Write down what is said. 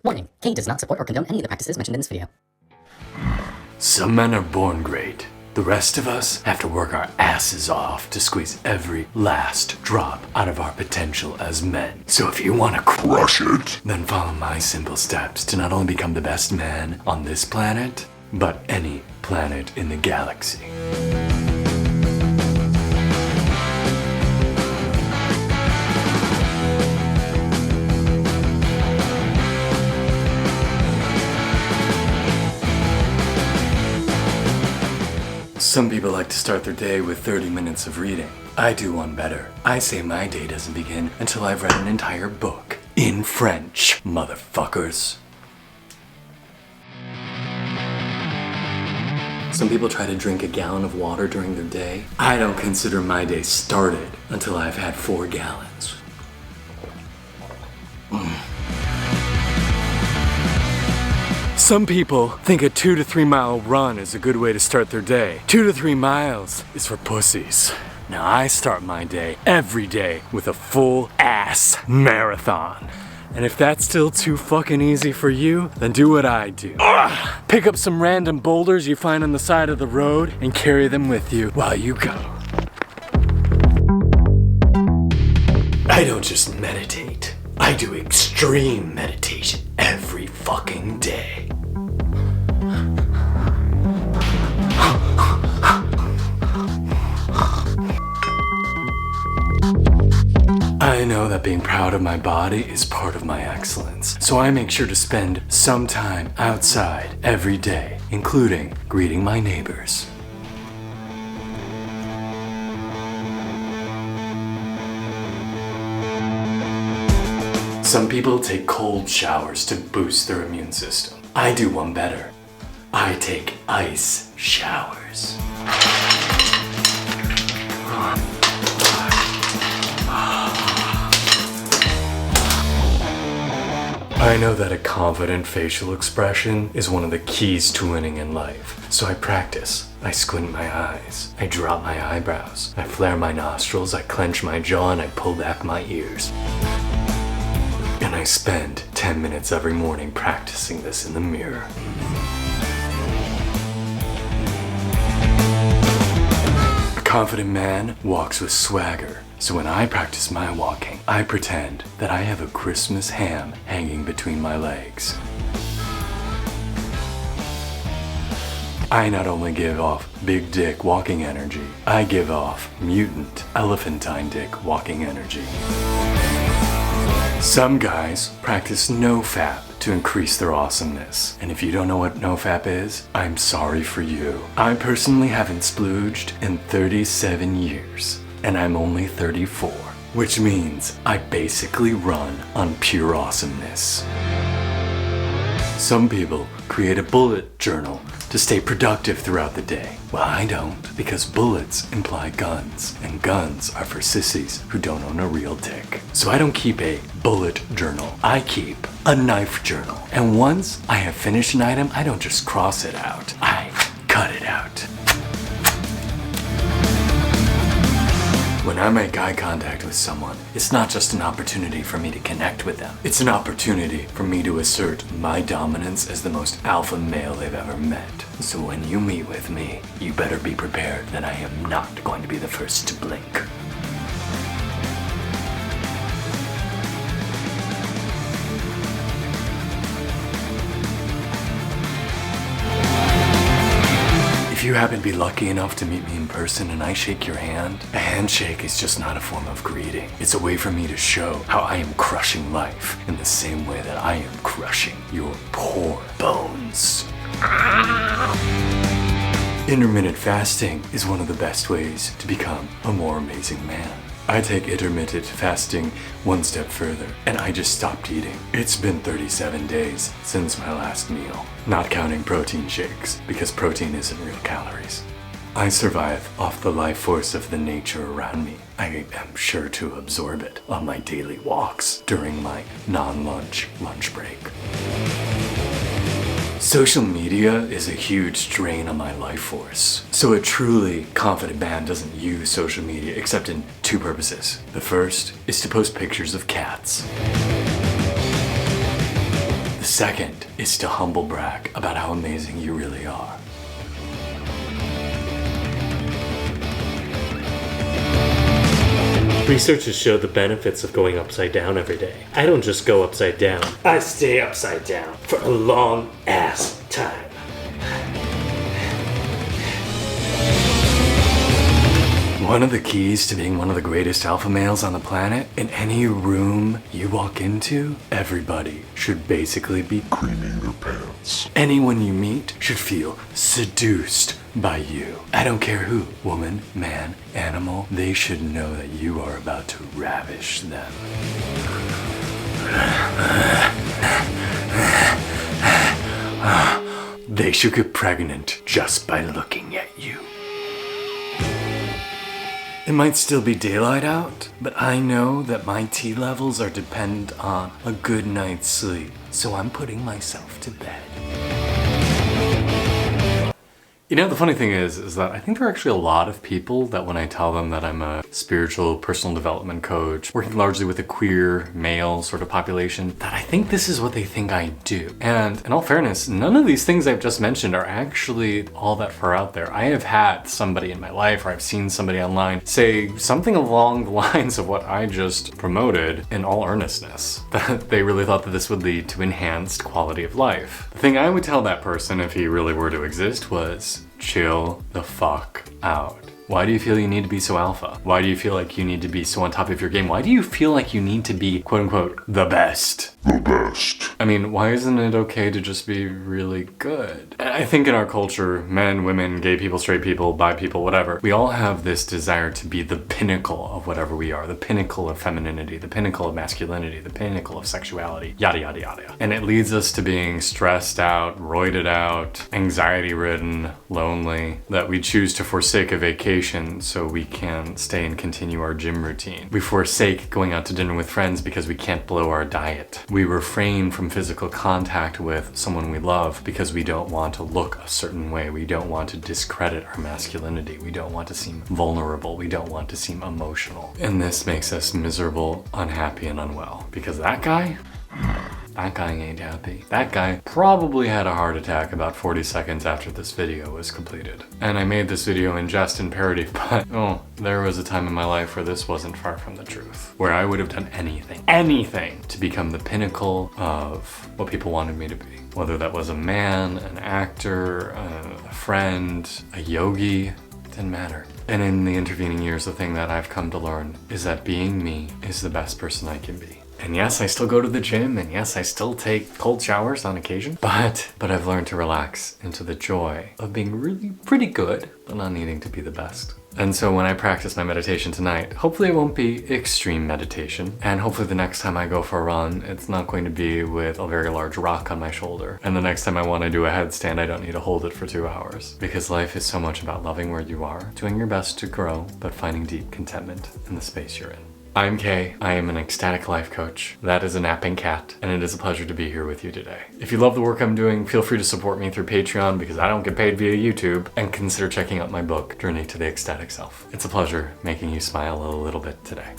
Warning, K does not support or condone any of the practices mentioned in this video. Some men are born great. The rest of us have to work our asses off to squeeze every last drop out of our potential as men. So if you want to crush it, then follow my simple steps to not only become the best man on this planet, but any planet in the galaxy. Some people like to start their day with 30 minutes of reading. I do one better. I say my day doesn't begin until I've read an entire book. In French, motherfuckers. Some people try to drink a gallon of water during their day. I don't consider my day started until I've had 4 gallons. Some people think a 2 to 3 mile run is a good way to start their day. 2 to 3 miles is for pussies. Now I start my day every day with a full ass marathon. And if that's still too fucking easy for you, then do what I do. Pick up some random boulders you find on the side of the road and carry them with you while you go. I don't just meditate. I do extreme meditation every fucking day. I know that being proud of my body is part of my excellence, so I make sure to spend some time outside every day, including greeting my neighbors. Some people take cold showers to boost their immune system. I do one better. I take ice showers. I know that a confident facial expression is one of the keys to winning in life, so I practice. I squint my eyes, I drop my eyebrows, I flare my nostrils, I clench my jaw, and I pull back my ears. And I spend 10 minutes every morning practicing this in the mirror. A confident man walks with swagger. So when I practice my walking, I pretend that I have a Christmas ham hanging between my legs. I not only give off big dick walking energy, I give off mutant elephantine dick walking energy. Some guys practice nofap to increase their awesomeness. And if you don't know what nofap is, I'm sorry for you. I personally haven't splooged in 37 years. And I'm only 34, which means I basically run on pure awesomeness. Some people create a bullet journal to stay productive throughout the day. Well, I don't, because bullets imply guns, and guns are for sissies who don't own a real dick. So I don't keep a bullet journal, I keep a knife journal. And once I have finished an item, I don't just cross it out, I cut it out. When I make eye contact with someone, it's not just an opportunity for me to connect with them. It's an opportunity for me to assert my dominance as the most alpha male they've ever met. So when you meet with me, you better be prepared that I am not going to be the first to blink. If you happen to be lucky enough to meet me in person and I shake your hand, a handshake is just not a form of greeting. It's a way for me to show how I am crushing life in the same way that I am crushing your poor bones. Intermittent fasting is one of the best ways to become a more amazing man. I take intermittent fasting one step further, and I just stopped eating. It's been 37 days since my last meal, not counting protein shakes, because protein isn't real calories. I survive off the life force of the nature around me. I am sure to absorb it on my daily walks during my non-lunch lunch break. Social media is a huge drain on my life force. So a truly confident man doesn't use social media except in 2 purposes. The first is to post pictures of cats. The second is to humble brag about how amazing you really are. Research has showed the benefits of going upside down every day. I don't just go upside down. I stay upside down for a long ass time. One of the keys to being one of the greatest alpha males on the planet, in any room you walk into, everybody should basically be creaming their pants. Anyone you meet should feel seduced by you. I don't care who, woman, man, animal, they should know that you are about to ravish them. They should get pregnant just by looking at you. It might still be daylight out, but I know that my T levels are dependent on a good night's sleep, so I'm putting myself to bed. You know, the funny thing is that I think there are actually a lot of people that when I tell them that I'm a spiritual personal development coach, working largely with a queer male sort of population, that I think this is what they think I do. And in all fairness, none of these things I've just mentioned are actually all that far out there. I have had somebody in my life, or I've seen somebody online say something along the lines of what I just promoted in all earnestness, that they really thought that this would lead to enhanced quality of life. The thing I would tell that person if he really were to exist was, chill the fuck out. Why do you feel you need to be so alpha? Why do you feel like you need to be so on top of your game? Why do you feel like you need to be, quote unquote, the best? The best. I mean, why isn't it okay to just be really good? I think in our culture, men, women, gay people, straight people, bi people, whatever, we all have this desire to be the pinnacle of whatever we are, the pinnacle of femininity, the pinnacle of masculinity, the pinnacle of sexuality, yada, yada, yada. And it leads us to being stressed out, roided out, anxiety-ridden, lonely, that we choose to forsake a vacation so we can stay and continue our gym routine. We forsake going out to dinner with friends because we can't blow our diet. We refrain from physical contact with someone we love because we don't want to look a certain way. We don't want to discredit our masculinity. We don't want to seem vulnerable. We don't want to seem emotional. And this makes us miserable, unhappy, and unwell. Because that guy ain't happy. That guy probably had a heart attack about 40 seconds after this video was completed. And I made this video in jest and parody, but there was a time in my life where this wasn't far from the truth. Where I would have done anything to become the pinnacle of what people wanted me to be. Whether that was a man, an actor, a friend, a yogi, didn't matter. And in the intervening years, the thing that I've come to learn is that being me is the best person I can be. And yes, I still go to the gym, and yes, I still take cold showers on occasion, but I've learned to relax into the joy of being really pretty good, but not needing to be the best. And so when I practice my meditation tonight, hopefully it won't be extreme meditation, and hopefully the next time I go for a run, it's not going to be with a very large rock on my shoulder. And the next time I want to do a headstand, I don't need to hold it for 2 hours. Because life is so much about loving where you are, doing your best to grow, but finding deep contentment in the space you're in. I'm Kay. I am an ecstatic life coach. That is a napping cat, and it is a pleasure to be here with you today. If you love the work I'm doing, feel free to support me through Patreon because I don't get paid via YouTube, and consider checking out my book, Journey to the Ecstatic Self. It's a pleasure making you smile a little bit today.